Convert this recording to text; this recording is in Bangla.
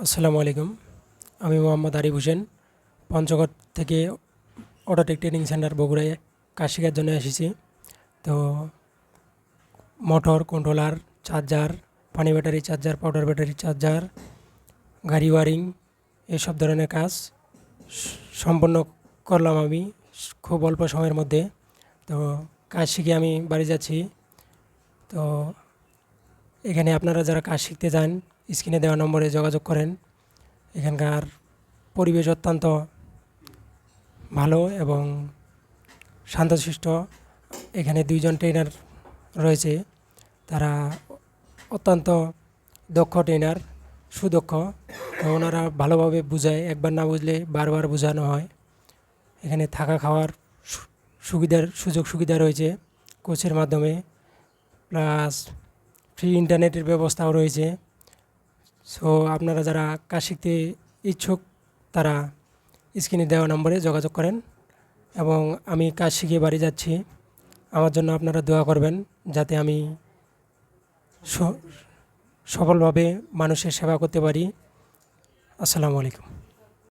আসসালামু আলাইকুম। আমি মোহাম্মদ আরিফ হোসেন পঞ্চগড় থেকে অটোটেক ট্রেনিং সেন্টার বগুড়ায় কাজ শেখার জন্য এসেছি। তো মোটর কন্ট্রোলার, চার্জার, পানি battery charger, powder battery charger, গাড়ি ওয়ারিং এসব ধরনের কাজ সম্পন্ন করলাম আমি খুব অল্প সময়ের মধ্যে। তো কাজ শিখে আমি বাড়ি যাচ্ছি। তো এখানে আপনারা যারা কাজ শিখতে যান স্ক্রিনে দেওয়া নম্বরে যোগাযোগ করেন। এখানকার পরিবেশ অত্যন্ত ভালো এবং শান্তশিষ্ট। এখানে দুইজন ট্রেনার রয়েছে, তারা অত্যন্ত দক্ষ ট্রেনার, সুদক্ষ। তো ওনারা ভালোভাবে বুঝায়, একবার না বুঝলে বারবার বোঝানো হয়। এখানে থাকা খাওয়ার সুযোগ সুবিধা রয়েছে কোচের মাধ্যমে, প্লাস ফ্রি ইন্টারনেটের ব্যবস্থাও রয়েছে। সো আপনারা যারা কাজ শিখতে ইচ্ছুক তারা স্ক্রিনে দেওয়া নম্বরে যোগাযোগ করেন। এবং আমি কাজ শিখে বাড়ি যাচ্ছি। আমার জন্য আপনারা দোয়া করবেন যাতে আমি সফলভাবে মানুষের সেবা করতে পারি। আসসালামু আলাইকুম।